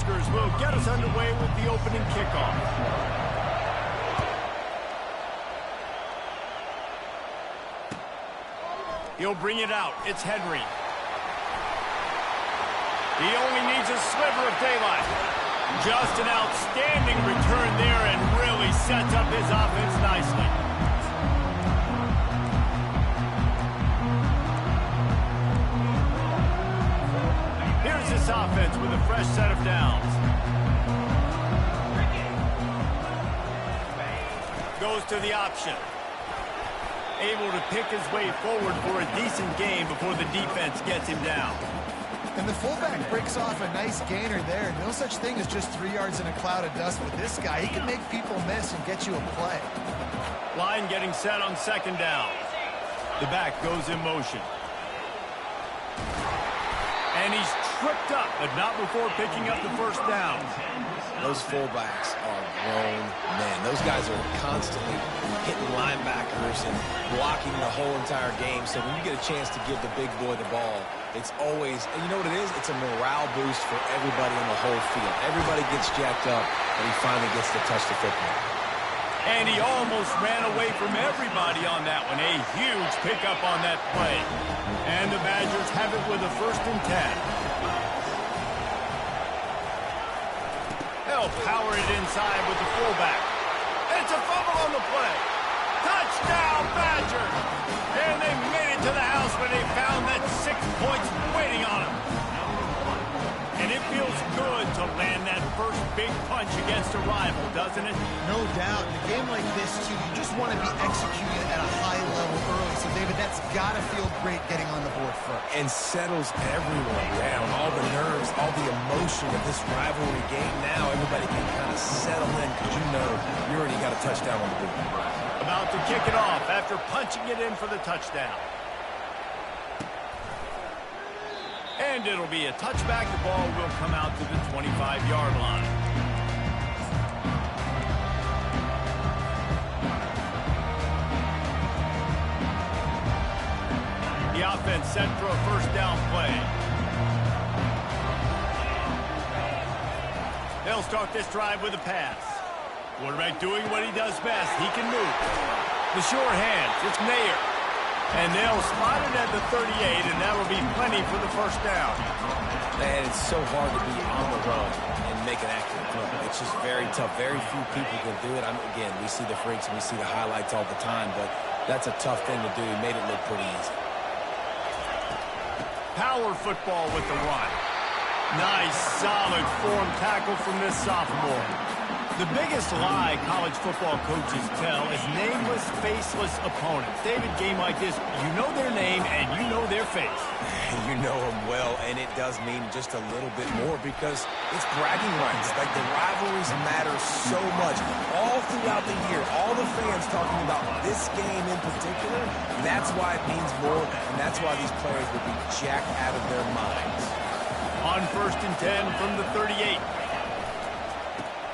visitors will get us underway with the opening kickoff. He'll bring it out. It's Henry. He only needs a sliver of daylight. Just an outstanding return there and really sets up his offense nicely. Here's this offense with a fresh set of downs. Goes to the option. Able to pick his way forward for a decent game before the defense gets him down. And the fullback breaks off a nice gainer there. No such thing as just 3 yards in a cloud of dust with this guy. He can make people miss and get you a play. Line getting set on second down. The back goes in motion. And he's tripped up, but not before picking up the first down. Those fullbacks are grown men. Those guys are constantly hitting linebackers and blocking the whole entire game. So when you get a chance to give the big boy the ball, it's always, and you know what it is? It's a morale boost for everybody on the whole field. Everybody gets jacked up, and he finally gets to touch the football. And he almost ran away from everybody on that one. A huge pickup on that play. And the Badgers have it with a 1st and 10. They'll power it inside with the fullback. It's a fumble on the play. Touchdown, Badgers! And they made it to the house where they found that 6 points waiting on them. And it feels good to land that first big punch against a rival, doesn't it? No doubt. In a game like this, too, you just want to be executed at a high level early. So, David, that's got to feel great getting on the board first. And settles everyone down. All the nerves, all the emotion of this rivalry game. Now everybody can kind of settle in because you know you already got a touchdown on the board. About to kick it off after punching it in for the touchdown. And it'll be a touchback. The ball will come out to the 25-yard line. The offense set for a first down play. They'll start this drive with a pass. Quarterback doing what he does best. He can move. The sure hands. It's Mayer. And they'll spot it at the 38, and that'll be plenty for the first down. Man, it's so hard to be on the run and make an accurate throw. It's just very tough. Very few people can do it. Again, we see the freaks and we see the highlights all the time, but that's a tough thing to do. He made it look pretty easy. Power football with the run. Nice, solid form tackle from this sophomore. The biggest lie college football coaches tell is nameless, faceless opponents. David, game like this, you know their name and you know their face. You know them well, and it does mean just a little bit more because it's bragging rights. Like, the rivalries matter so much. All throughout the year, all the fans talking about this game in particular, that's why it means more, and that's why these players would be jacked out of their minds. On 1st and 10 from the 38.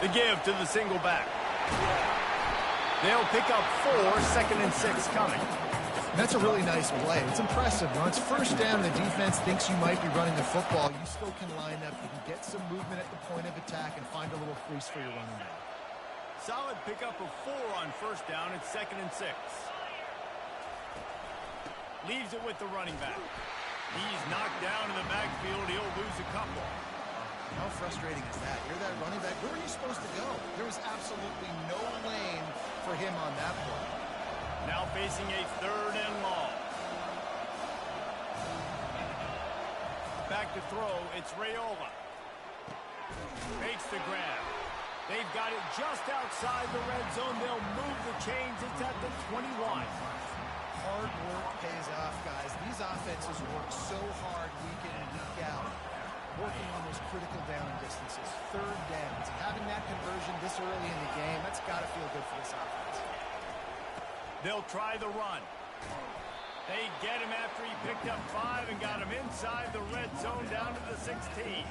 The give to the single back. They'll pick up 4, 2nd and 6 coming. That's a really nice play. It's impressive. When it's first down, the defense thinks you might be running the football. You still can line up. You can get some movement at the point of attack and find a little crease for your running back. Solid pickup of 4 on 1st down. It's 2nd and 6. Leaves it with the running back. He's knocked down in the backfield. He'll lose a couple. How frustrating is that? You're that running back. Where were you supposed to go? There was absolutely no lane for him on that play. Now facing a 3rd and long. Back to throw. It's Raiola. Makes the grab. They've got it just outside the red zone. They'll move the chains. It's at the 21. Hard work pays off, guys. These offenses work so hard week in and week out, working on those critical down distances, 3rd downs. And having that conversion this early in the game, that's got to feel good for this offense. They'll try the run. They get him after he picked up 5 and got him inside the red zone down to the 16.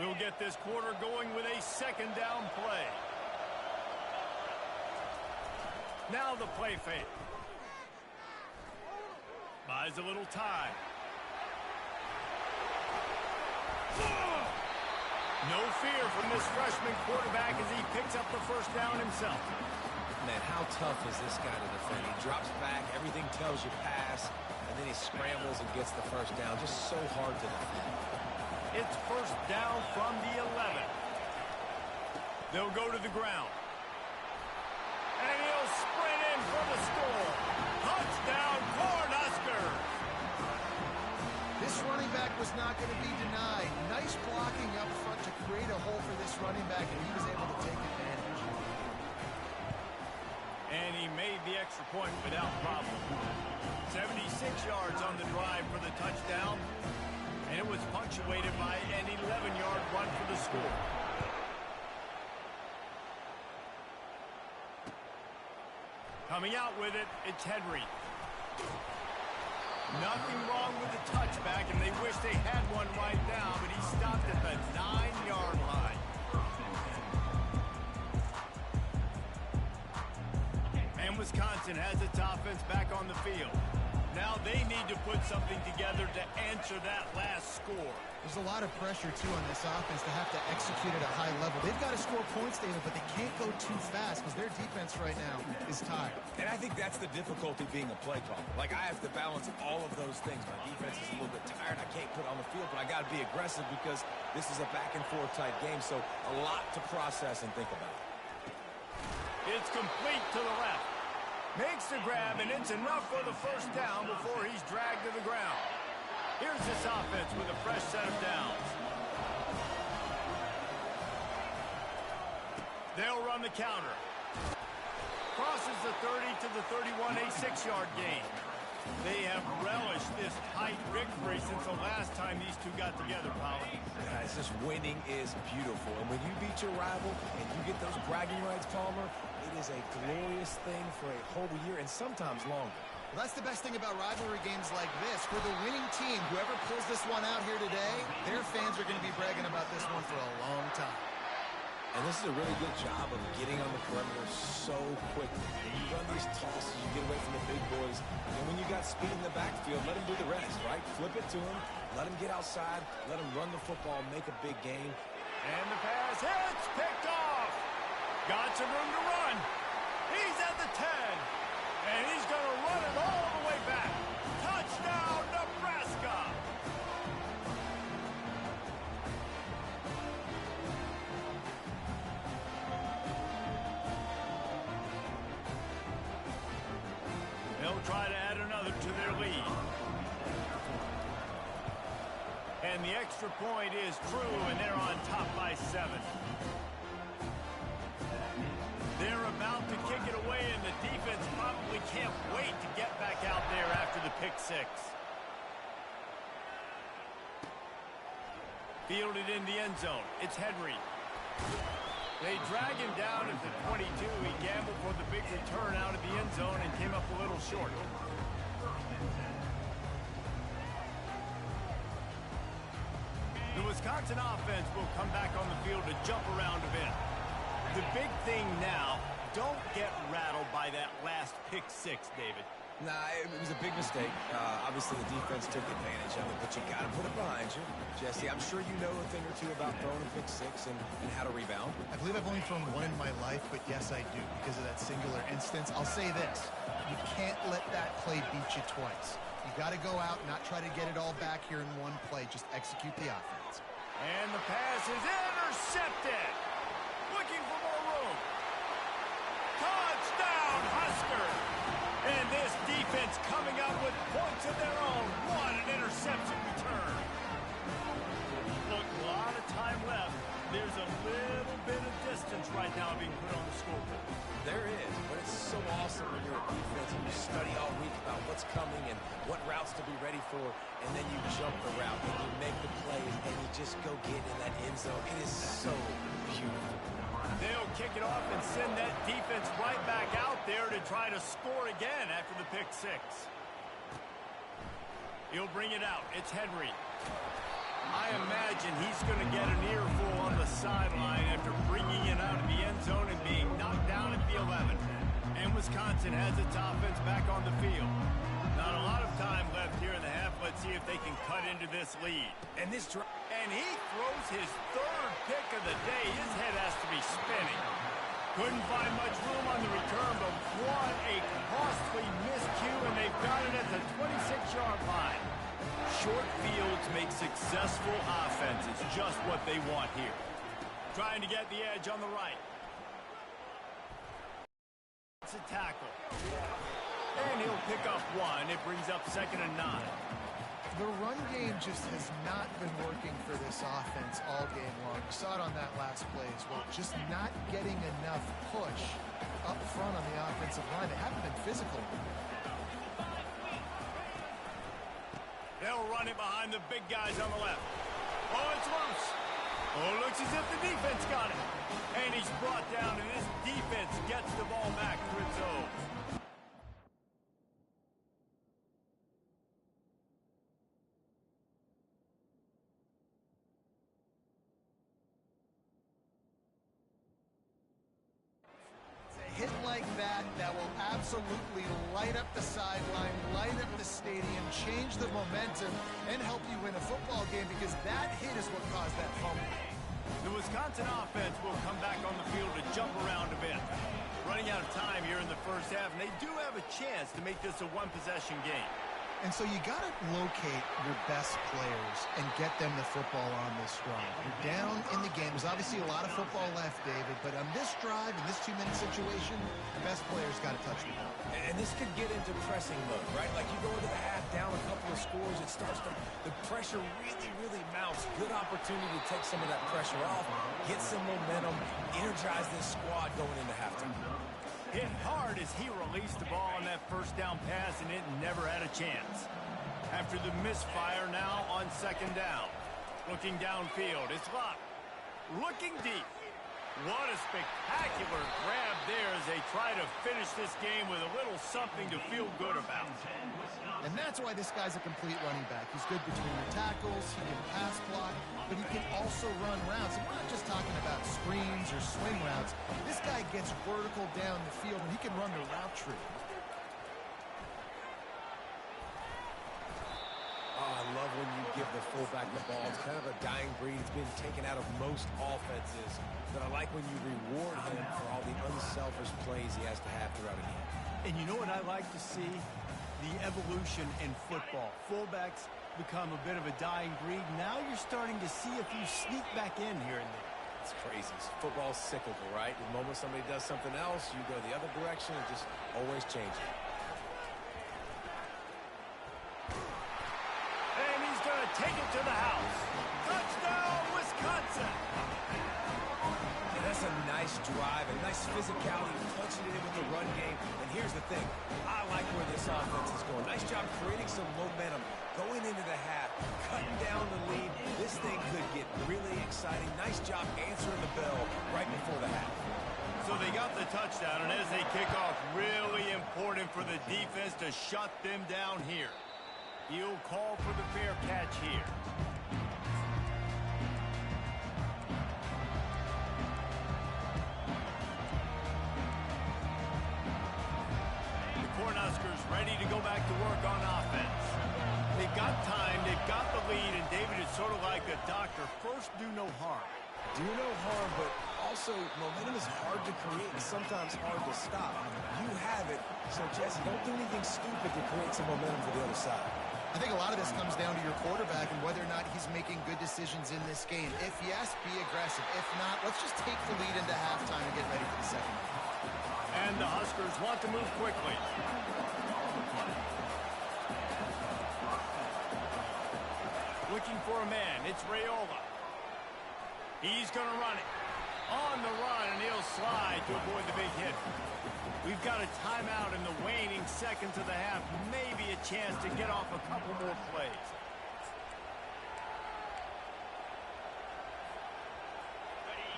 We'll get this quarter going with a second down play. Now the play fake. Buys a little time. No fear from this freshman quarterback as he picks up the first down himself. Man, how tough is this guy to defend? He drops back, everything tells you pass, and then he scrambles and gets the first down. Just so hard to defend. It's first down from the 11. They'll go to the ground. And he'll sprint in for the score. Touchdown, Cornhuskers! This running back was not going to be denied. Nice blocking up front to create a hole for this running back, and he was able to take advantage. And he made the extra point without problem. 76 yards on the drive for the touchdown. And it was punctuated by an 11-yard run for the score. Coming out with it, it's Henry. Nothing wrong with the touchback, and they wish they had one right now, but he stopped at the 9-yard line. And Wisconsin has its offense back on the field. Now they need to put something together to answer that last score. There's a lot of pressure, too, on this offense to have to execute at a high level. They've got to score points, David, but they can't go too fast because their defense right now is tired. And I think that's the difficulty being a play caller. Like, I have to balance all of those things. My defense is a little bit tired. I can't put on the field, but I got to be aggressive because this is a back-and-forth type game, so a lot to process and think about. It's complete to the left. Makes the grab, and it's enough for the first down before he's dragged to the ground. Here's this offense with a fresh set of downs. They'll run the counter. Crosses the 30 to the 31, a 6-yard gain. They have relished this tight victory since the last time these two got together, Polly. Guys, this winning is beautiful. And when you beat your rival and you get those bragging rights, Palmer, it is a glorious thing for a whole year and sometimes longer. Well, that's the best thing about rivalry games like this. For the winning team, whoever pulls this one out here today, their fans are going to be bragging about this one for a long time. And this is a really good job of getting on the perimeter so quickly. When you run these tosses, you get away from the big boys. And when you got speed in the backfield, let them do the rest, right? Flip it to them, let them get outside, let them run the football, make a big game. And the pass hits, picked off. Got some room to run. He's at the 10. And he's going to run it all the way back. Touchdown, Nebraska. They'll try to add another to their lead. And the extra point is true, and they're on top by 7. They're about to kick it away, and the defense probably can't wait to get back out there after the pick 6. Fielded in the end zone. It's Henry. They drag him down at the 22. He gambled for the big return out of the end zone and came up a little short. The Wisconsin offense will come back on the field to jump around a bit. The big thing now, don't get rattled by that last pick 6, David. Nah, it was a big mistake. Obviously, the defense took advantage of it, but you got to put it behind you. Jesse, I'm sure you know a thing or two about throwing a pick 6 and how to rebound. I believe I've only thrown one in my life, but yes, I do because of that singular instance. I'll say this. You can't let that play beat you twice. You got to go out, not try to get it all back here in one play. Just execute the offense. And the pass is intercepted. Looking for more room. Touchdown, Huskers. And this defense coming up with points of their own. What an interception return. Look, a lot of time left. There's a little bit of distance right now being put on the scoreboard. There is, but it's so awesome when you're a defense and you study all week about what's coming and what routes to be ready for, and then you jump the route and you make the plays and you just go get in that end zone. It is so beautiful. They'll kick it off and send that defense right back out there to try to score again after the pick 6. He'll bring it out. It's Henry. I imagine he's going to get an earful on the sideline after bringing it out of the end zone and being knocked down at the 11. And Wisconsin has its offense back on the field. Not a lot of time left here in the half. Let's see if they can cut into this lead. And he throws his third pick of the day. His head has to be spinning. Couldn't find much room on the return, but what a costly miscue, and they've got it at the 26-yard line. Short fields make successful offenses, just what they want here. Trying to get the edge on the right. It's a tackle. And he'll pick up one. It brings up 2nd and 9. The run game just has not been working for this offense all game long. You saw it on that last play as well. Just not getting enough push up front on the offensive line. They haven't been physical. They'll run it behind the big guys on the left. Oh, it's loose. Oh, looks as if the defense got it. And he's brought down, and this defense gets the ball back to its own. Hit like that will absolutely light up the sideline, light up the stadium, change the momentum, and help you win a football game, because that hit is what caused that fumble. The Wisconsin offense will come back on the field to jump around a bit. Running out of time here in the first half, and they do have a chance to make this a one-possession game. And so you got to locate your best players and get them the football on this drive. You're down in the game. There's obviously a lot of football left, David, but on this drive, in this 2-minute situation, the best players got to touch the ball. And this could get into pressing mode, right? Like you go into the half, down a couple of scores, it starts to, the pressure really mounts. Good opportunity to take some of that pressure off, get some momentum, energize this squad going into halftime. Hit hard as he released the ball on that first down pass, and it never had a chance. After the misfire, now on 2nd down. Looking downfield, it's locked. Looking deep. What a spectacular grab there as they try to finish this game with a little something to feel good about. And that's why this guy's a complete running back. He's good between the tackles, he can pass block, but he can also run routes. And we're not just talking about screens or swing routes. This guy gets vertical down the field, and he can run the route tree. Oh, I love when you give the fullback the ball. It's kind of a dying breed. It's been taken out of most offenses. But I like when you reward him for all the unselfish plays he has to have throughout a game. And you know what I like to see? The evolution in football. Fullbacks become a bit of a dying breed. Now you're starting to see a few sneak back in here and there. It's crazy. Football's cyclical, right? The moment somebody does something else, you go the other direction. It just always changes. And he's going to take it to the house. Touchdown, Wisconsin! And that's a nice drive, a nice physicality, punching it in with the run game. And here's the thing. I like where this offense is going. Nice job creating some momentum, going into the half, cutting down the lead. This thing could get really exciting. Nice job answering the bell right before the half. So they got the touchdown, and as they kick off, really important for the defense to shut them down here. He'll call for the fair catch here. The Cornhuskers ready to go back to work on offense. They've got time, they've got the lead, and David is sort of like a doctor. First, do no harm. Do no harm, but also momentum is hard to create and sometimes hard to stop. You have it, so Jesse, don't do anything stupid to create some momentum for the other side. I think a lot of this comes down to your quarterback and whether or not he's making good decisions in this game. If yes, be aggressive. If not, let's just take the lead into halftime and get ready for the second half. And the Huskers want to move quickly. Looking for a man. It's Raiola. He's going to run it. On the run, and he'll slide to avoid the big hit. We've got a timeout in the waning seconds of the half. Maybe a chance to get off a couple more plays.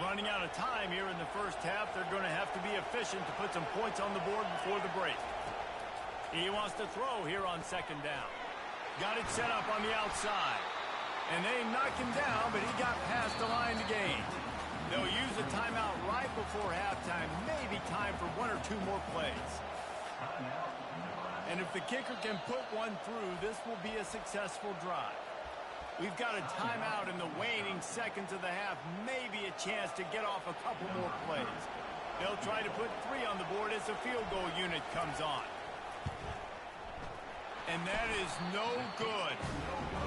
Running out of time here in the first half. They're going to have to be efficient to put some points on the board before the break. He wants to throw here on 2nd down. Got it set up on the outside. And they knocked him down, but he got past the line to gain. They'll use a timeout right before halftime. Maybe time for one or two more plays. And if the kicker can put one through, this will be a successful drive. We've got a timeout in the waning seconds of the half. Maybe a chance to get off a couple more plays. They'll try to put 3 on the board as the field goal unit comes on. And that is no good.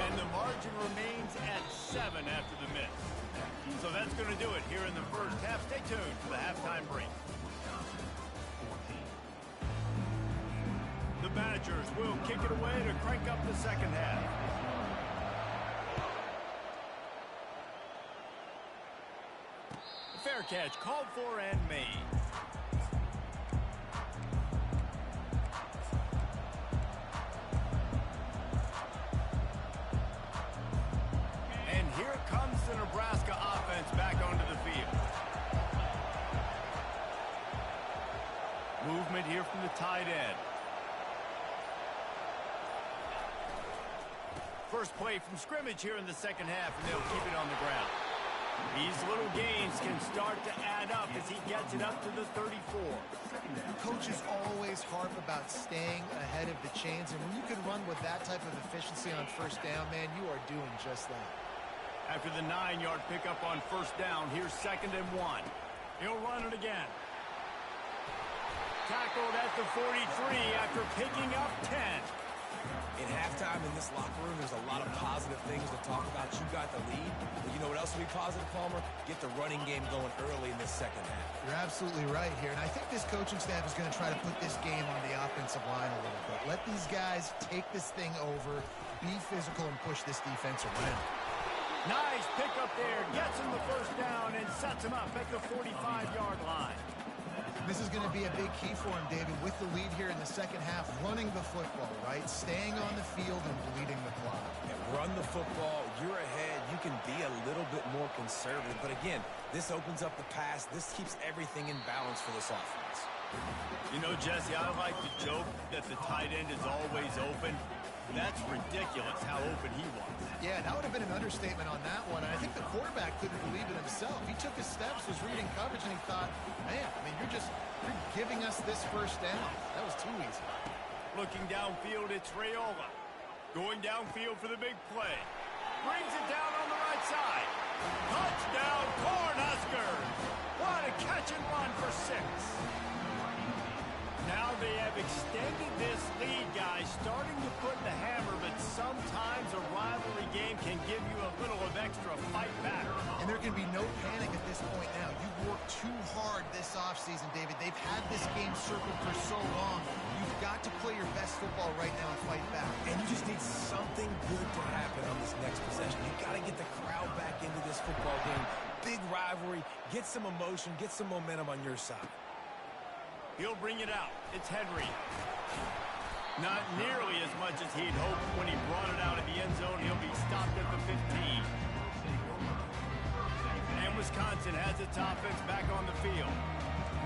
And the margin remains at 7 after the miss. So that's going to do it here in the first half. Stay tuned for the halftime break. The Badgers will kick it away to crank up the second half. Fair catch called for and made. And here comes the Nebraska offense back onto the field. Movement here from the tight end. First play from scrimmage here in the second half, and they'll keep it on the ground. These little gains can start to add up as he gets it up to the 34. Coaches always harp about staying ahead of the chains, and when you can run with that type of efficiency on first down, man, you are doing just that. After the 9-yard pickup on first down, here's 2nd and 1. He'll run it again. Tackled at the 43 after picking up 10. In halftime in this locker room, there's a lot of positive things to talk about. You got the lead. But you know what else will be positive, Palmer? Get the running game going early in this second half. You're absolutely right here. And I think this coaching staff is going to try to put this game on the offensive line a little bit. Let these guys take this thing over, be physical, and push this defense around. Nice pickup there. Gets him the first down and sets him up at the 45-yard line. This is going to be a big key for him, David, with the lead here in the second half, running the football, right? Staying on the field and bleeding the clock. And run the football. You're ahead. You can be a little bit more conservative. But again, this opens up the pass. This keeps everything in balance for this offense. You know, Jesse, I like to joke that the tight end is always open. That's ridiculous how open he was. Yeah, that would have been an understatement on that one. And I think the quarterback couldn't believe it himself. He took his steps, was reading coverage, and he thought, man, I mean, you're giving us this first down. That was too easy. Looking downfield, it's Raiola. Going downfield for the big play. Brings it down on the right side. Touchdown, Cornhuskers! What a catch and run for 6. Now they have extended this lead, guys, starting to put the hammer, but sometimes a rivalry game can give you a little of extra fight back. And there can be no panic at this point now. You've worked too hard this offseason, David. They've had this game circled for so long. You've got to play your best football right now and fight back. And you just need something good to happen on this next possession. You got to get the crowd back into this football game. Big rivalry. Get some emotion. Get some momentum on your side. He'll bring it out. It's Henry. Not nearly as much as he'd hoped when he brought it out of the end zone. He'll be stopped at the 15. And Wisconsin has its offense back on the field.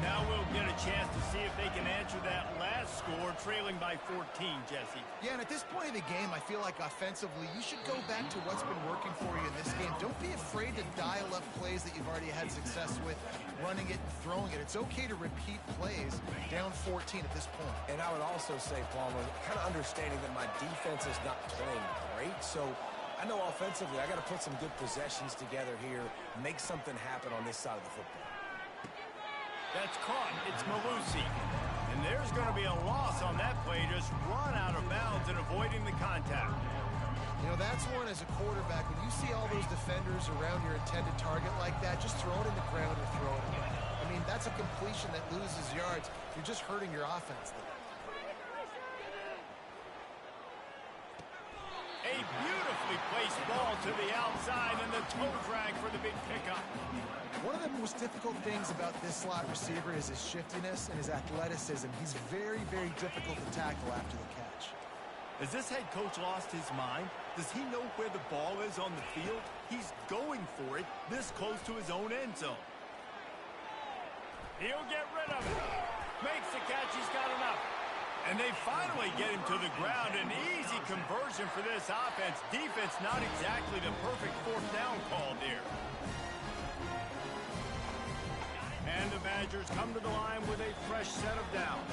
Now we'll get a chance to see if they can answer that last score, trailing by 14, Jesse. Yeah, and at this point in the game, I feel like offensively, you should go back to what's been working for you in this game. Don't be afraid to dial up plays that you've already had success with, running it and throwing it. It's okay to repeat plays down 14 at this point. And I would also say, Palmer, kind of understanding that my defense is not playing great, so I know offensively I got to put some good possessions together here, make something happen on this side of the football. That's caught. It's Malusi. And there's going to be a loss on that play. Just run out of bounds and avoiding the contact. You know, that's one as a quarterback. When you see all those defenders around your intended target like that, just throw it in the ground or throw it away. I mean, that's a completion that loses yards. You're just hurting your offense there. A beautifully placed ball to the outside and the toe drag for the big pickup. One of the most difficult things about this slot receiver is his shiftiness and his athleticism. He's very, very difficult to tackle after the catch. Has this head coach lost his mind? Does he know where the ball is on the field? He's going for it this close to his own end zone. He'll get rid of it. Makes the catch. He's got enough. And they finally get him to the ground. An easy conversion for this offense. Defense not exactly the perfect fourth down call there. And the Badgers come to the line with a fresh set of downs.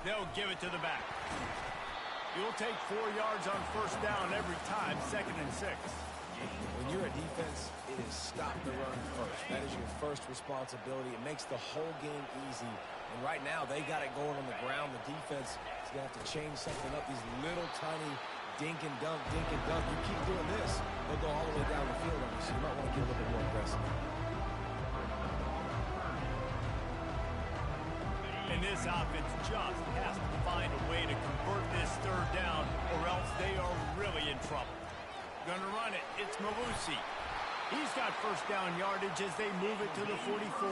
They'll give it to the back. You'll take 4 yards on first down every time, 2nd and 6. When you're a defense, it is stop the run first. That is your first responsibility. It makes the whole game easy. And right now, they got it going on the ground. The defense is going to have to change something up. These little tiny dink and dunk, dink and dunk. You keep doing this, they'll go all the way down the field on you. So you might want to get a little bit more aggressive. And this offense just has to find a way to convert this third down, or else they are really in trouble. Gonna run it. It's Malusi. He's got first down yardage as they move it to the 44.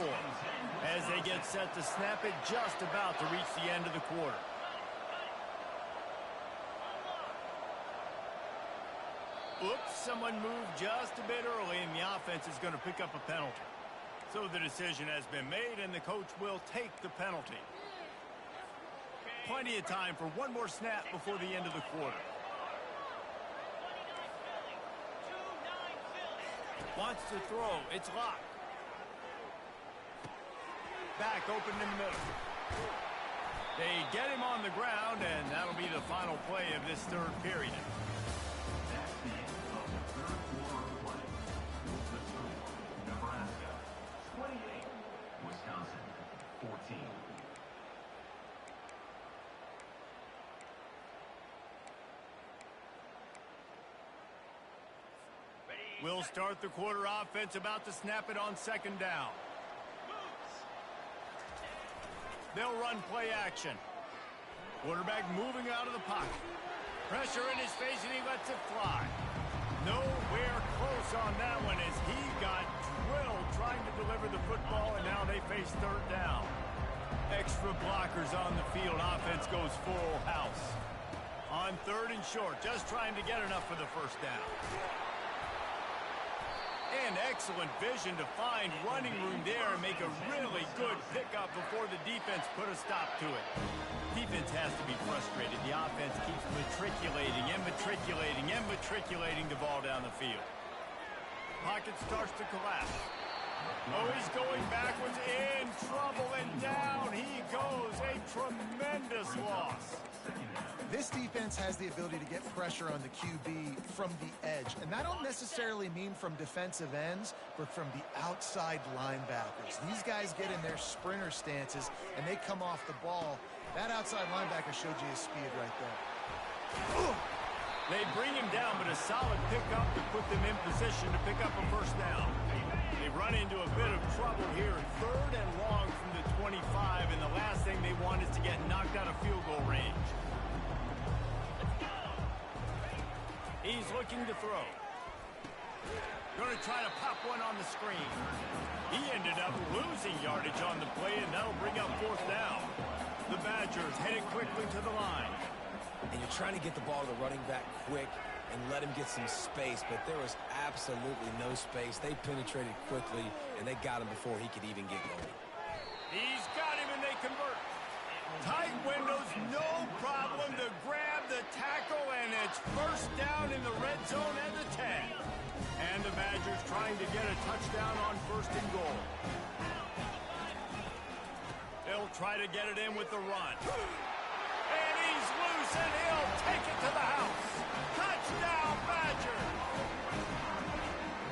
As they get set to snap it, just about to reach the end of the quarter. Oops, someone moved just a bit early, and the offense is going to pick up a penalty. So the decision has been made, and the coach will take the penalty. Plenty of time for one more snap before the end of the quarter. Wants to throw. It's locked. Back open in the middle. They get him on the ground, and that'll be the final play of this third period. That's the end of the third quarter play. Nebraska 28, Wisconsin 14. We'll start the quarter offense, about to snap it on second down. They'll run play action. Quarterback moving out of the pocket. Pressure in his face, and he lets it fly. Nowhere close on that one as he got drilled trying to deliver the football, and now they face third down. Extra blockers on the field. Offense goes full house. On third and short, just trying to get enough for the first down. And excellent vision to find running room there and make a really good pickup before the defense put a stop to it. Defense has to be frustrated. The offense keeps matriculating and matriculating and matriculating the ball down the field. Pocket starts to collapse. Oh, he's going backwards, in trouble, and down he goes. A tremendous loss. This defense has the ability to get pressure on the QB from the edge. And that don't necessarily mean from defensive ends, but from the outside linebackers. These guys get in their sprinter stances, and they come off the ball. That outside linebacker showed you his speed right there. Ooh. They bring him down, but a solid pickup to put them in position to pick up a first down. They run into a bit of trouble here. Third and long from the 25, and the last thing they want is to get knocked out of field goal range. He's looking to throw. Going to try to pop one on the screen. He ended up losing yardage on the play, and that'll bring up fourth down. The Badgers headed quickly to the line. And you're trying to get the ball to the running back quick and let him get some space, but there was absolutely no space. They penetrated quickly, and they got him before he could even get going. He's got him, and they convert. Tight windows, no problem to grab the tackle, and it's first down in the red zone at the 10. And the Badgers trying to get a touchdown on first and goal. They'll try to get it in with the run. And he's loose, and he'll take it to the house. Touchdown, Badgers!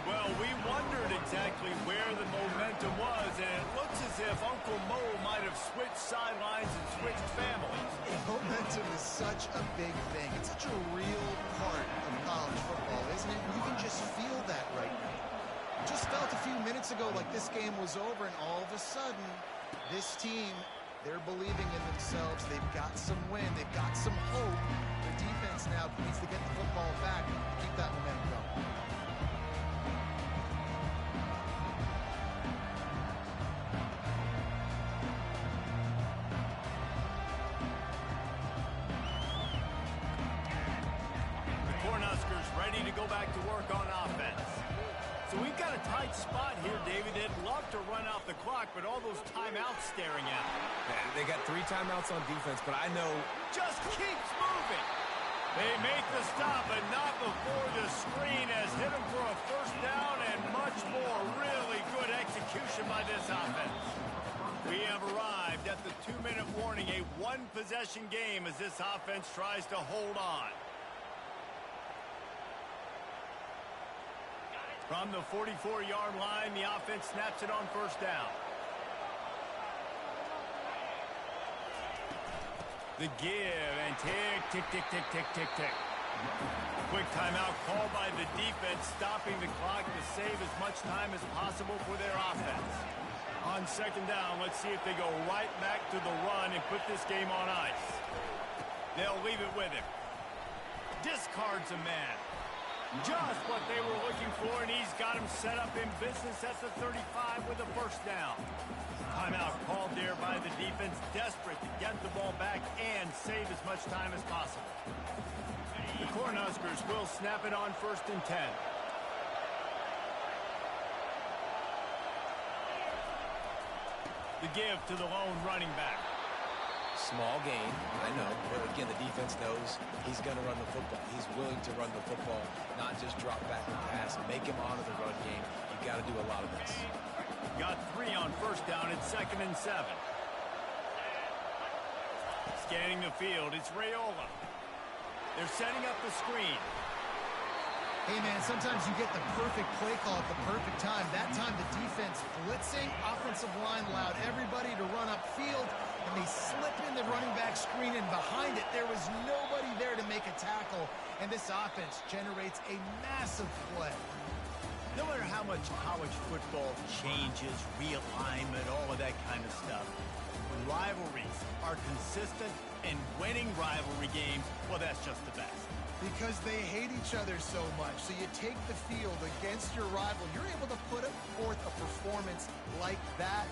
Well, we wondered exactly where the momentum was, and it looks as if Uncle Mo might have switched sidelines and switched families. Momentum is such a big thing. It's such a real part of college football, isn't it? You can just feel that right now. Just felt a few minutes ago like this game was over, and all of a sudden, this team, they're believing in themselves. They've got some wind. They've got some hope. The defense now needs to get the football back to keep that momentum going. Ready to go back to work on offense. So we've got a tight spot here, David. They'd love to run out the clock, but all those timeouts staring at them. Yeah, they got 3 timeouts on defense, but I know Just keeps moving. They make the stop, but not before the screen has hit them for a first down and much more. Really good execution by this offense. We have arrived at the 2-minute warning, a one-possession game as this offense tries to hold on. From the 44-yard line, the offense snaps it on first down. The give, and tick, tick, tick, tick, tick, tick, tick. Quick timeout called by the defense, stopping the clock to save as much time as possible for their offense. On second down, let's see if they go right back to the run and put this game on ice. They'll leave it with him. Discards a man. Just what they were looking for, and he's got him set up in business at the 35 with a first down. Timeout called there by the defense, desperate to get the ball back and save as much time as possible. The Cornhuskers will snap it on first and 10. The give to the lone running back. small gain, I know, but again, the defense knows he's going to run the football. He's willing to run the football, not just drop back and pass and make him honor the run game. You got to do a lot of this. Got 3 on first down at 2nd and 7. Scanning the field, it's Raiola. They're setting up the screen. Hey, man, sometimes you get the perfect play call at the perfect time. That time the defense blitzing, offensive line allowed everybody to run upfield, and they slip in the running back screen, and behind it, there was nobody there to make a tackle, and this offense generates a massive play. No matter how much college football changes, realignment, all of that kind of stuff, rivalries are consistent, and winning rivalry games, well, that's just the best. Because they hate each other so much. So you take the field against your rival. You're able to put forth a performance like that.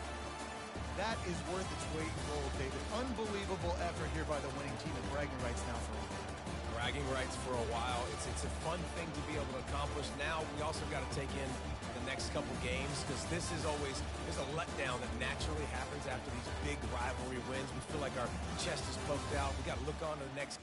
That is worth its weight in gold, David. Unbelievable effort here by the winning team, and bragging rights now for a while. Bragging rights for a while. It's a fun thing to be able to accomplish. Now we also got to take in the next couple games, because this is always, there's a letdown that naturally happens after these big rivalry wins. We feel like our chest is poked out. We got to look on to the next.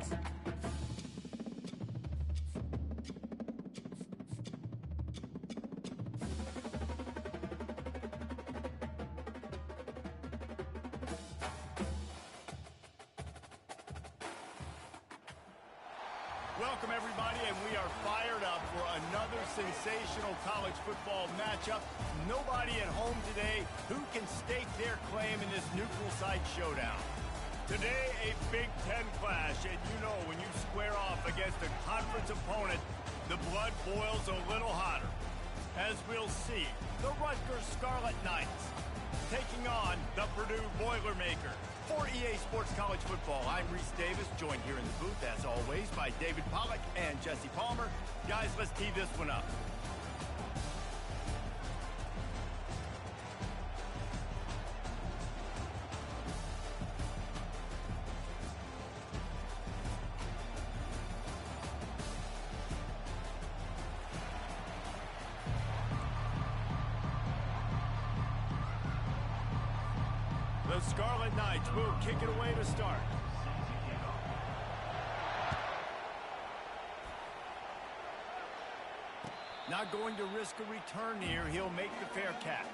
Welcome, everybody, and we are fired up for another sensational college football matchup. Nobody at home today who can stake their claim in this neutral site showdown. Today, a Big Ten clash, and you know when you square off against a conference opponent, the blood boils a little hotter. As we'll see, the Rutgers Scarlet Knights taking on the Purdue Boilermakers. For EA Sports College Football, I'm Reese Davis, joined here in the booth, as always, by David Pollack and Jesse Palmer. Guys, let's tee this one up. The Scarlet Knights will kick it away to start. Not going to risk a return here. He'll make the fair catch.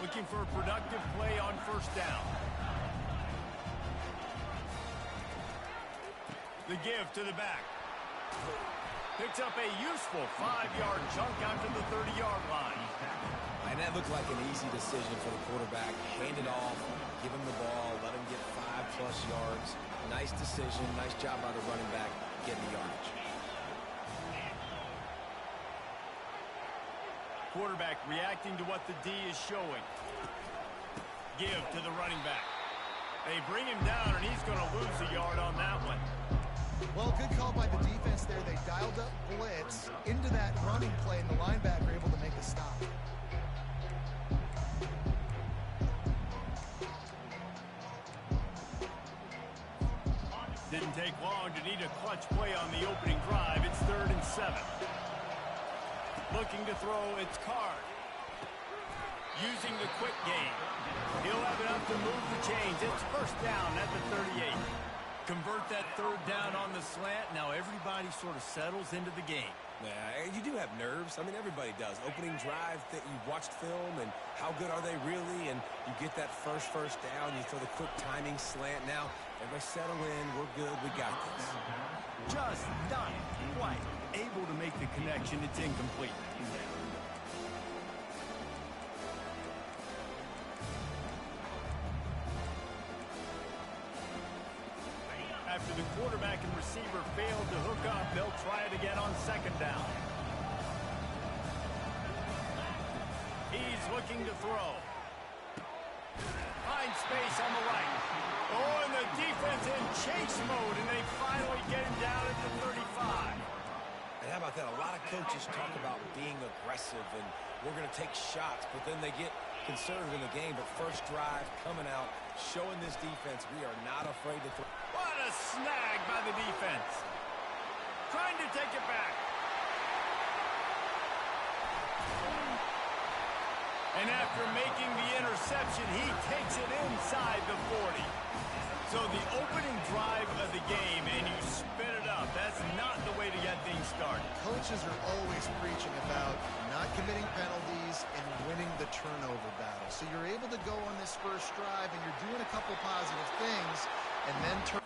Looking for a productive play on first down. The give to the back. Picks up a useful 5-yard chunk out to the 30-yard line. And that looked like an easy decision for the quarterback. Hand it off, give him the ball, let him get 5+ yards. Nice decision, nice job by the running back getting the yardage. Quarterback reacting to what the D is showing. Give to the running back. They bring him down, and he's going to lose a yard on that one. Well, good call by the defense there. They dialed up blitz into that running play, and the linebacker able to make a stop. Didn't take long to need a clutch play on the opening drive. It's 3rd and 7. Looking to throw, it's Card. Using the quick game. He'll have enough to move the chains. It's first down at the 38. Convert that 3rd down on the slant. Now everybody sort of settles into the game. Yeah, you do have nerves. I mean, everybody does. Opening drive that you've watched film, and how good are they really? And you get that first down, you throw the quick timing slant. Now, everybody settle in. We're good. We got this. Just not quite able to make the connection. It's incomplete. After the quarterback and receiver failed to hook up, they'll try it again on 2nd down. He's looking to throw. Finds space on the right. Oh, and the defense in chase mode, and they finally get him down at the 35. And how about that? A lot of coaches talk about being aggressive and we're going to take shots, but then they get conservative in the game. But first drive coming out, showing this defense we are not afraid to throw. What a snag by the defense. Trying to take it back. And after making the interception, he takes it inside the 40. So the opening drive of the game, and you spin it up. That's not the way to get things started. Coaches are always preaching about not committing penalties and winning the turnover battle. So you're able to go on this first drive, and you're doing a couple positive things, and then turn.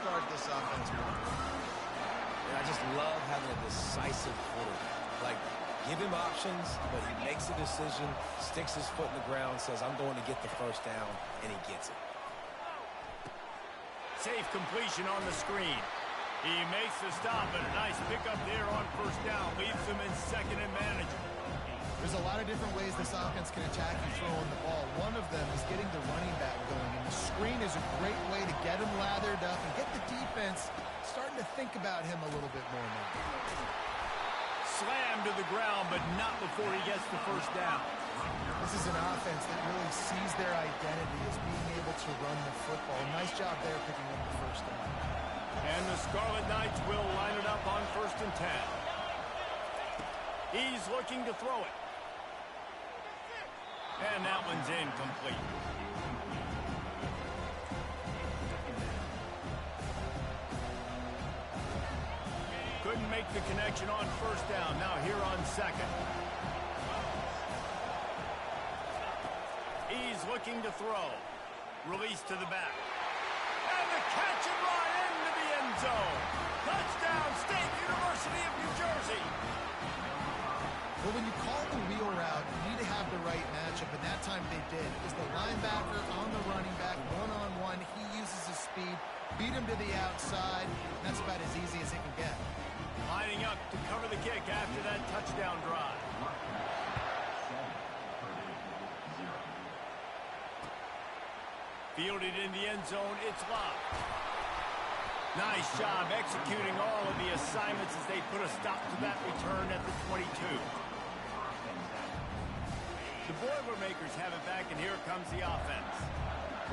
Start this offense. And I just love having a decisive quarterback. Like, give him options, but he makes a decision, sticks his foot in the ground, says, I'm going to get the first down, and he gets it. safe completion on the screen. He makes the stop, and a nice pickup there on first down. Leaves him in second and manageable. There's a lot of different ways this offense can attack you throwing the ball. One of them is getting the running back going, and the screen is a great way to get him lathered up and get the defense starting to think about him a little bit more now. Slammed to the ground, but not before he gets the first down. This is an offense that really sees their identity as being able to run the football. Nice job there picking up the first down. And the Scarlet Knights will line it up on 1st and 10. He's looking to throw it. And that one's incomplete. Couldn't make the connection on first down. Now here on second. He's looking to throw. Release to the back. And the catch and run into the end zone. Touchdown, State University of New Jersey. Well, when you call the wheel route, you need to have the right matchup, and that time they did. Is the linebacker on the running back, one-on-one. He uses his speed, beat him to the outside. That's about as easy as it can get. Lining up to cover the kick after that touchdown drive. Fielded in the end zone, it's locked. Nice job executing all of the assignments as they put a stop to that return at the 22. The Boilermakers have it back, and here comes the offense.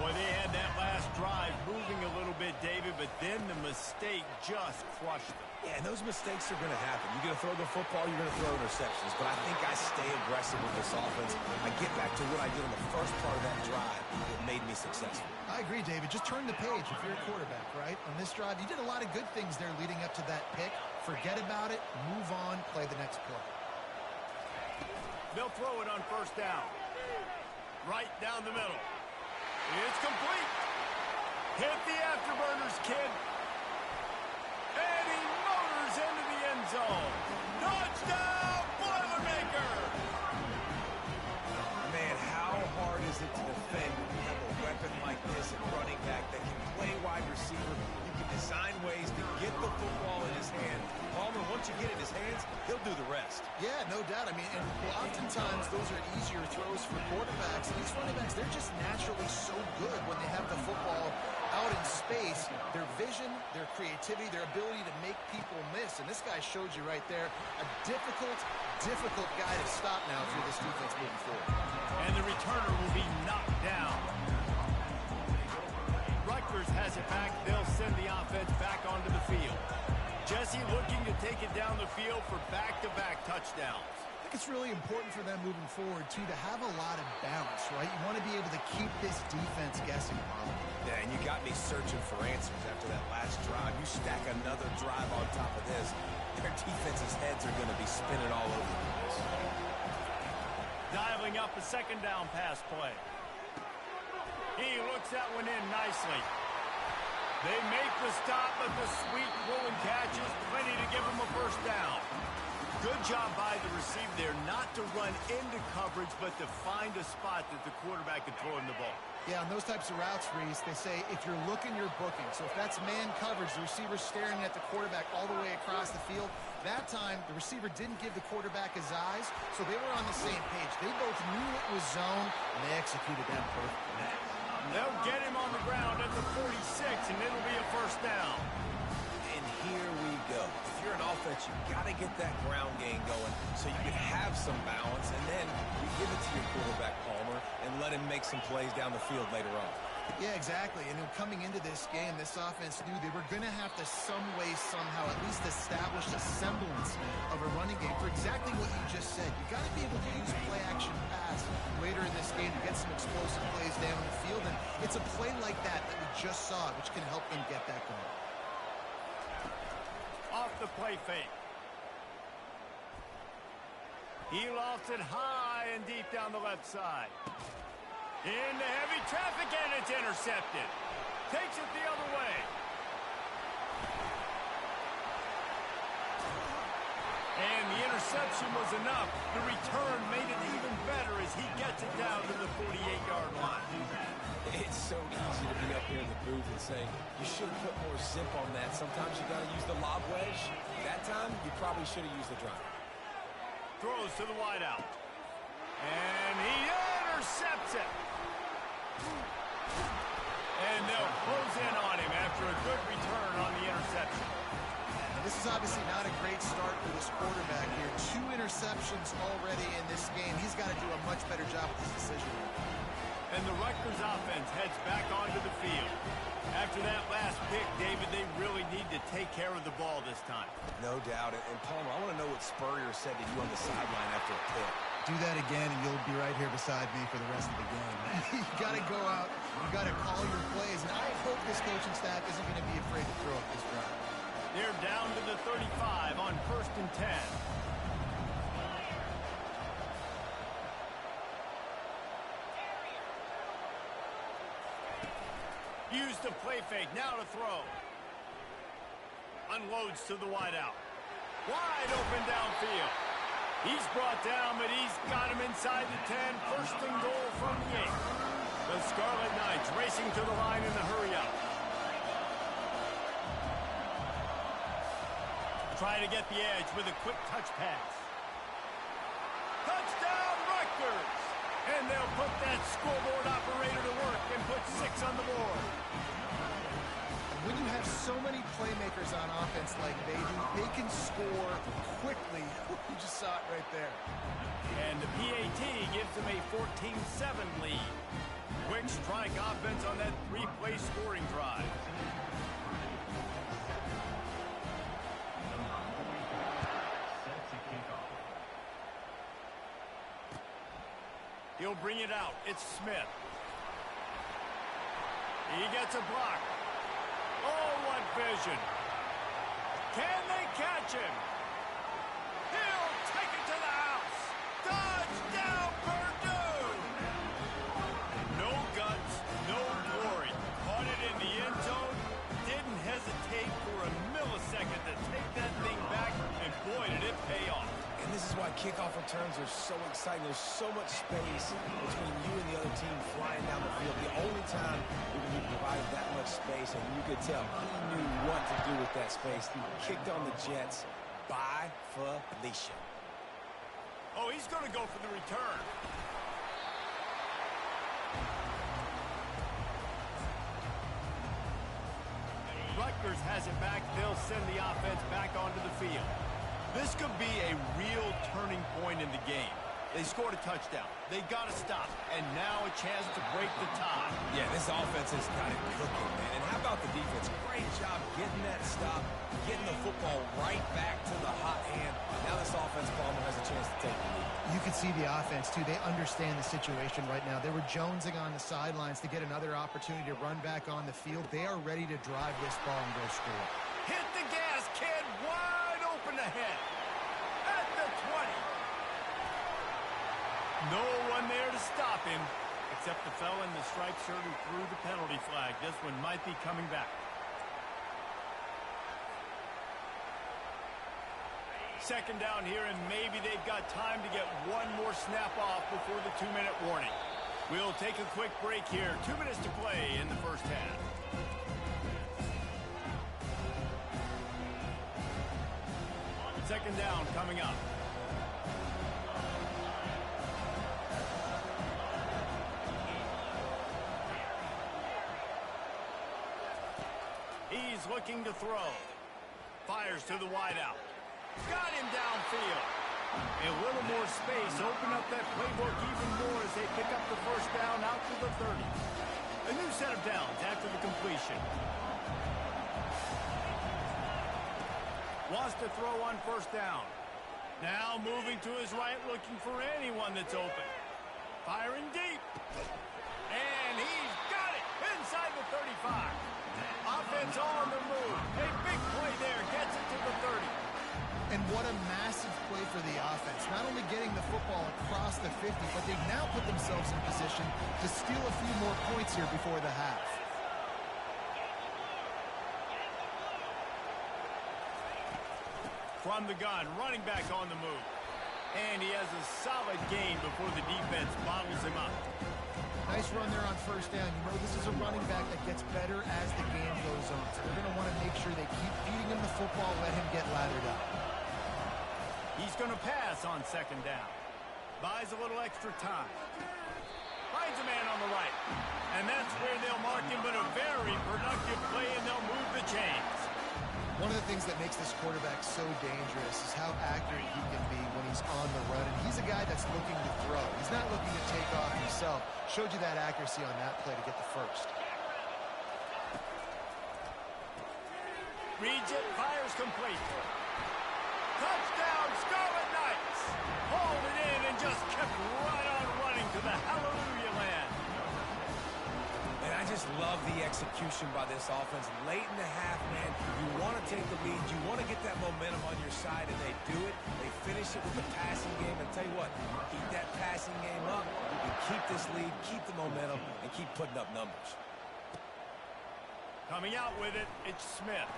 Boy, they had that last drive moving a little bit, David, but then the mistake just crushed them. Yeah, and those mistakes are going to happen. You're going to throw the football, you're going to throw interceptions. But I think I stay aggressive with this offense. I get back to what I did on the first part of that drive that made me successful. I agree, David. Just turn the page if you're a quarterback, right? On this drive, you did a lot of good things there leading up to that pick. Forget about it, move on, play the next play. They'll throw it on first down. Right down the middle. It's complete. Hit the afterburners, kid. And he motors into the end zone. Touchdown, Boilermaker! Man, how hard is it to defend when you have a weapon like this at running back that can play wide receiver? You can design ways to get the football in his hand. Palmer, once you get it in his hands, he'll do the rest. Yeah, no doubt. I mean, and oftentimes those are easier throws for quarterbacks. These running backs, they're just naturally so good when they have the football out in space. Their vision, their creativity, their ability to make people miss. And this guy showed you right there, a difficult guy to stop now for this defense moving forward. And the returner will be knocked down. Rutgers has it back. They'll send the offense back onto the field. Jesse looking to take it down the field for back-to-back touchdowns. I think it's really important for them moving forward, too, to have a lot of bounce, right? You want to be able to keep this defense guessing. Yeah, and you got me searching for answers after that last drive. You stack another drive on top of this, their defense's heads are going to be spinning all over the place. Dialing up a second down pass play. He looks that one in nicely. They make the stop, but the sweet rolling catch is plenty to give them a first down. Good job by the receiver there, not to run into coverage, but to find a spot that the quarterback can throw him the ball. Yeah, on those types of routes, Reese, they say if you're looking, you're booking. So if that's man coverage, the receiver's staring at the quarterback all the way across the field. That time, the receiver didn't give the quarterback his eyes, so they were on the same page. They both knew it was zone, and they executed that perfectly. They'll get him on the ground at the 46, and it'll be a first down. And here we go. If you're an offense, you've got to get that ground game going so you can have some balance, and then you give it to your quarterback, Palmer, and let him make some plays down the field later on. Yeah, exactly. And coming into this game, this offense knew they were going to have to some way, somehow, at least establish a semblance of a running game for exactly what you just said. You got to be able to use play-action pass later in this game to get some explosive plays down the field. And it's a play like that that we just saw, which can help them get that going. Off the play fake. He lofts it high and deep down the left side. Into heavy traffic, and it's intercepted. Takes it the other way. And the interception interception was enough. The return made it even better as he gets it down to the 48-yard line. It's so easy to be up here in the booth and say, you should have put more zip on that. Sometimes you got to use the lob wedge. That time, you probably should have used the drive. Throws to the wideout. And he intercepts it. And they'll close in on him after a good return on the interception. Now, this is obviously not a great start for this quarterback here. 2 interceptions already in this game. He's got to do a much better job with this decision. And the Rutgers offense heads back onto the field. After that last pick, David, they really need to take care of the ball this time. No doubt. And Palmer, I want to know what Spurrier said to you on the sideline after a pick. Do that again, and you'll be right here beside me for the rest of the game. You got to go out. You got to call your plays. And I hope this coaching staff isn't going to be afraid to throw up this drive. They're down to the 35 on 1st and 10. Used the play fake, now to throw. Unloads to the wideout. Wide open downfield. He's brought down, but he's got him inside the 10. 1st and goal from the 8. The Scarlet Knights racing to the line in the hurry-up. Trying to get the edge with a quick touch pass. Touchdown, Rutgers! And they'll put that scoreboard operator to work and put 6 on the board. When you have so many playmakers on offense like they do, they can score quickly. You just saw it right there. And the PAT gives them a 14-7 lead. Quick strike offense on that 3-play scoring drive. Set to kick off. He'll bring it out. It's Smith. He gets a block. Oh, what vision. Can they catch him? He'll take it to the house. Touchdown, Purdue! No guts, no glory. Caught it in the end zone. Didn't hesitate for a millisecond to take that thing back, and boy, did it pay off. And this is why kickoff returns are so exciting. There's so much space between you and the other team flying down the field. The only time you're going to be provided that much space, and you could tell he knew what to do with that space. He kicked on the Jets by Felicia. Oh, he's going to go for the return. Rutgers has it back. They'll send the offense back onto the field. This could be a real turning point in the game. They scored a touchdown. They got to stop. And now a chance to break the tie. Yeah, this offense has got it cooking, man. And how about the defense? Great job getting that stop, getting the football right back to the hot hand. Now this offense, Palmer, has a chance to take the lead. You can see the offense, too. They understand the situation right now. They were jonesing on the sidelines to get another opportunity to run back on the field. They are ready to drive this ball and go score. Hit the gas, kid. Wide open ahead. At the 20. No one there to stop him, except the fella in the striped shirt who threw the penalty flag. This one might be coming back. Second down here, and maybe they've got time to get one more snap off before the 2-minute warning. We'll take a quick break here. 2 minutes to play in the first half. Second down coming up. He's looking to throw. Fires to the wideout. Got him downfield. A little more space. Open up that playbook even more as they pick up the first down out to the 30. A new set of downs after the completion. Wants to throw on first down. Now moving to his right, looking for anyone that's open. Firing deep. And he's got it inside the 35. Offense on the move. A big play there. Gets it to the 30. And what a massive play for the offense. Not only getting the football across the 50, but they've now put themselves in position to steal a few more points here before the half. From the gun, running back on the move. And he has a solid gain before the defense bottles him up. Nice run there on first down. You know this is a running back that gets better as the game goes on. So they're going to want to make sure they keep feeding him the football, let him get lathered up. He's going to pass on second down. Buys a little extra time. Finds a man on the right. And that's where they'll mark him, but a very productive play, and they'll move the chains. One of the things that makes this quarterback so dangerous is how accurate he can be when he's on the run. And he's a guy that's looking to throw. He's not looking to take off himself. Showed you that accuracy on that play to get the first. Reads it, fires complete. Touchdown, Scarlet Knights! Hauled it in and just kept right on running to the hallelujah land. And I just love the execution by this offense. Late in the half, man, you want to take the lead. You want to get that momentum on your side, and they do it. They finish it with the passing game. And tell you what, keep that passing game up. You can keep this lead, keep the momentum, and keep putting up numbers. Coming out with it, it's Smith.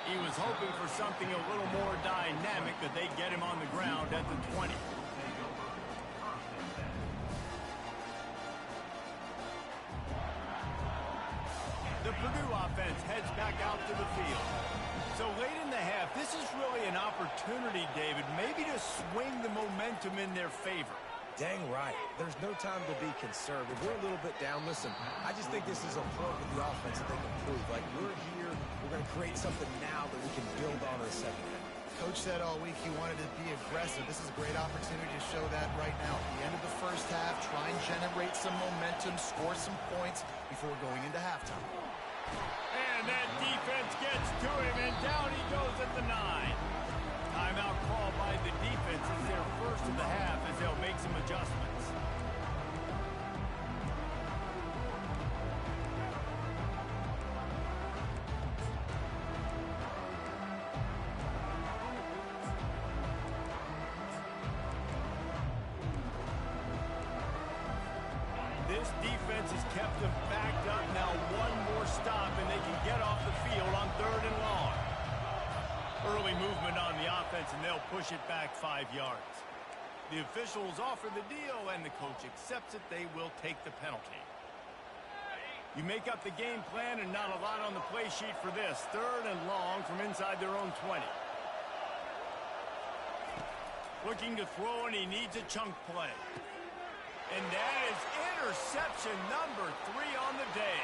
He was hoping for something a little more dynamic, but they get him on the ground at the 20. The Purdue offense heads back out to the field. So late in the half, this is really an opportunity, David, maybe to swing the momentum in their favor. Dang right. There's no time to be concerned. If we're a little bit down, listen, I just think this is a point with the offense that they can prove. Like, we're here, we're going to create something now that we can build on in the second half. Coach said all week he wanted to be aggressive. This is a great opportunity to show that right now. At the end of the first half, try and generate some momentum, score some points before going into halftime. And that defense gets to him, and down he goes at the 9. Timeout call by the defense is their first of the half as they'll make some adjustments. This defense has kept them backed up. Now one more stop, and they can get off the field on 3rd and long. Early movement on the offense, and they'll push it back 5 yards. The officials offer the deal, and the coach accepts it. They will take the penalty. You make up the game plan, and not a lot on the play sheet for this. 3rd and long from inside their own 20. Looking to throw, and he needs a chunk play. And that is interception number 3 on the day.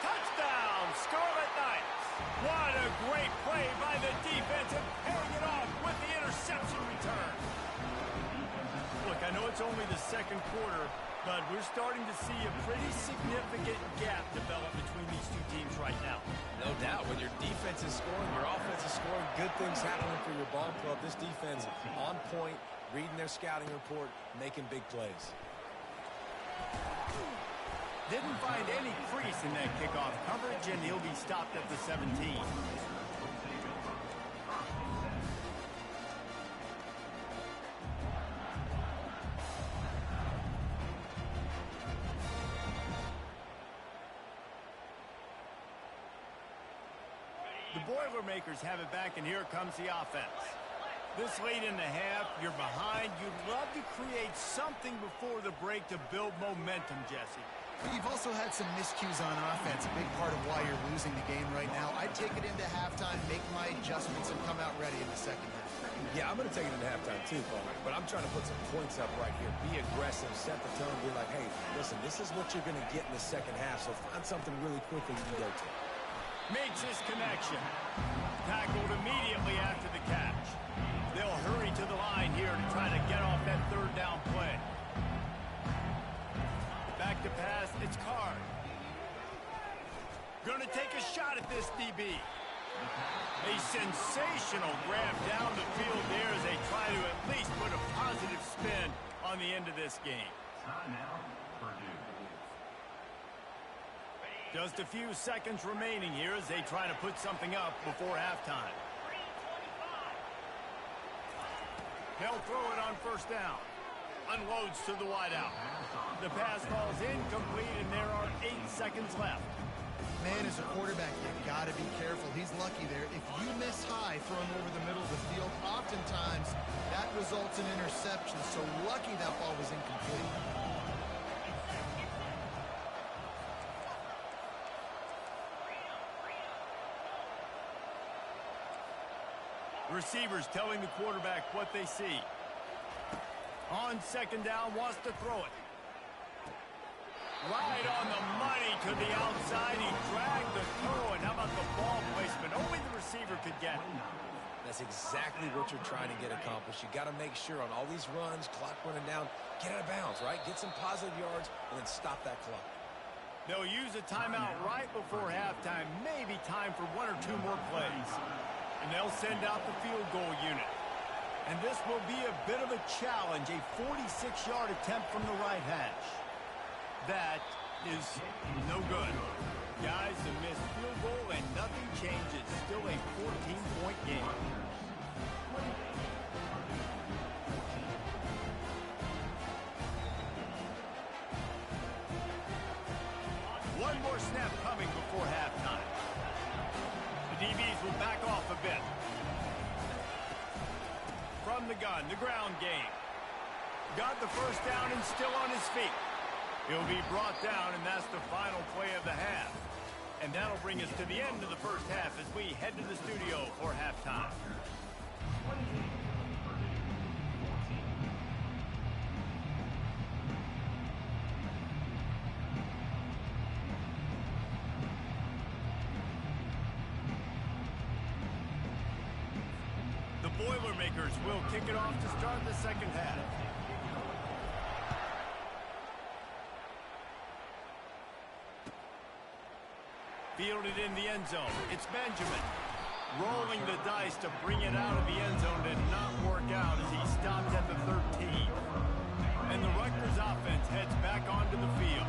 Touchdown, Scarlet Knights. What a great play by the defense, and paying it off with the interception return. Look, I know it's only the second quarter, but we're starting to see a pretty significant gap develop between these two teams right now. No doubt. When your defense is scoring, your offense is scoring, good things happening for your ball club. This defense on point, reading their scouting report, making big plays. Didn't find any crease in that kickoff coverage, and he'll be stopped at the 17. The Boilermakers have it back, and here comes the offense. This late in the half, you're behind. You'd love to create something before the break to build momentum, Jesse. You've also had some miscues on offense, a big part of why you're losing the game right now. I'd take it into halftime, make my adjustments, and come out ready in the second half. Yeah, I'm going to take it into halftime too, Paul. But I'm trying to put some points up right here. Be aggressive, set the tone, be like, hey, listen, this is what you're going to get in the second half, so find something really quickly you can go to. Makes his connection. Tackled immediately after the catch. They'll hurry to the line here to try to get off that 3rd down play. Back to pass, it's Card. Gonna take a shot at this DB. A sensational grab down the field there as they try to at least put a positive spin on the end of this game. Timeout, Purdue. Just a few seconds remaining here as they try to put something up before halftime. They'll throw it on 1st down. Unloads to the wideout. The pass falls incomplete, and there are 8 seconds left. Man, as a quarterback, you got to be careful he's lucky there. If you miss high throwing over the middle of the field, oftentimes that results in interception. So lucky that ball was incomplete. Receivers telling the quarterback what they see. On second down, wants to throw it. Right on the money to the outside. He dragged the throw, and how about the ball placement? Only the receiver could get it. That's exactly what you're trying to get accomplished. You got to make sure on all these runs, clock running down, get out of bounds, right? Get some positive yards, and then stop that clock. They'll use a timeout right before halftime. Maybe time for one or two more plays. And they'll send out the field goal unit. And this will be a bit of a challenge, a 46-yard attempt from the right hash. That is no good. Guys, a missed field goal and nothing changes. Still a 14-point game. One more snap coming before halftime. The DBs will back off a bit. From the gun, the ground game. Got the first down and still on his feet. He'll be brought down, and that's the final play of the half. And that'll bring us to the end of the first half as we head to the studio for halftime. The Boilermakers will kick it off to start the second half. Fielded in the end zone. It's Benjamin. Rolling the dice to bring it out of the end zone did not work out as he stopped at the 13. And the Rutgers offense heads back onto the field.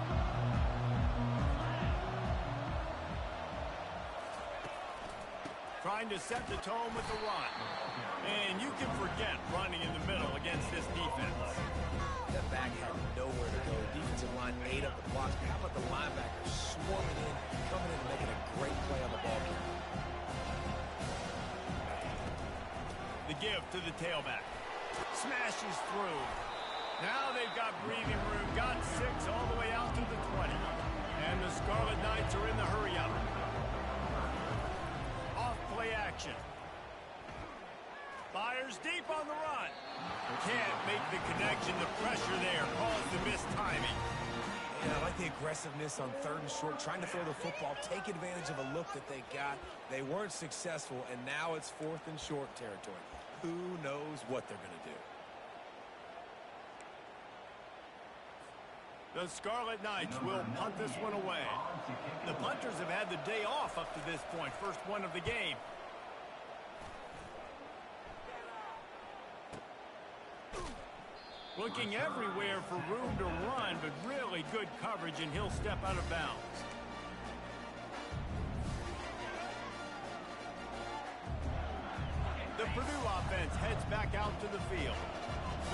Trying to set the tone with the run. And you can forget running in the middle against this defense. That back had nowhere to go. Defensive line ate up the blocks. How about the linebackers swarming in, coming in and making a great play on the ball carrier? The give to the tailback. Smashes through. Now they've got breathing room. Got 6 all the way out to the 20. And the Scarlet Knights are in the hurry-up. Off-play action. Fires deep on the run. Can't make the connection. The pressure there caused the missed timing. Yeah, I like the aggressiveness on 3rd and short, trying to throw the football, take advantage of a look that they got. They weren't successful, and now it's 4th and short territory. Who knows what they're going to do? The Scarlet Knights will punt this one away. The punters have had the day off up to this point. First one of the game. Looking everywhere for room to run, but really good coverage, and he'll step out of bounds. The Purdue offense heads back out to the field.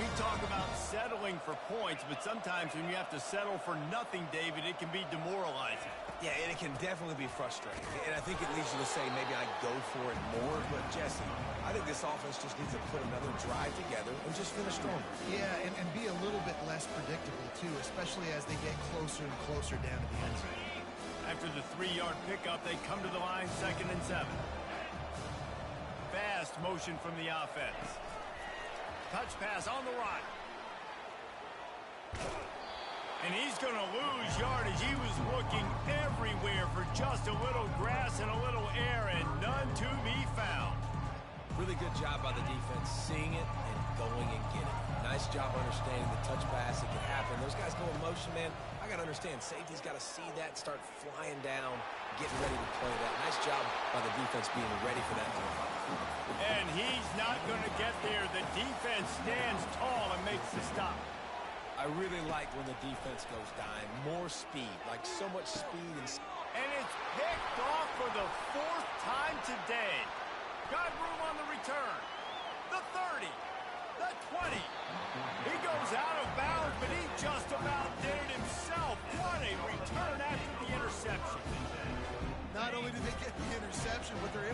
We talk about settling for points, but sometimes when you have to settle for nothing, David, it can be demoralizing. Yeah, and it can definitely be frustrating. And I think it leads you to say maybe I go for it more. But, Jesse, I think this offense just needs to put another drive together and just finish stronger. Yeah, and be a little bit less predictable, too, especially as they get closer and closer down to the end zone. After the 3-yard pickup, they come to the line 2nd and 7. Fast motion from the offense. Touch pass on the run. And he's going to lose yardage. He was looking everywhere for just a little grass and a little air, and none to be found. Really good job by the defense, seeing it and going and getting it. Nice job understanding the touch pass. It can happen. Those guys go in motion, man. I got to understand, safety's got to see that, start flying down, getting ready to play that. Nice job by the defense being ready for that play. And he's not going to get there. The defense stands tall and makes the stop. I really like when the defense goes dime. More speed, like so much speed. And it's picked off for the 4th time today. Got room on the return. The 30. The 20. He goes out of bounds, but he just about did it himself. What a return after the interception. Not only did they get the interception, but they're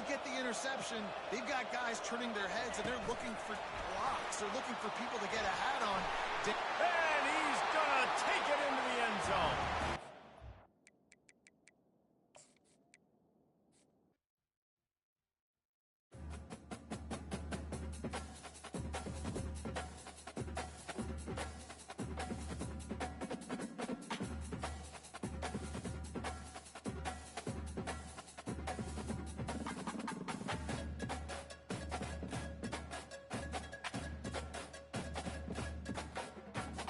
they get the interception, they've got guys turning their heads, and they're looking for blocks. They're looking for people to get a hat on. And he's going to take it into the end zone.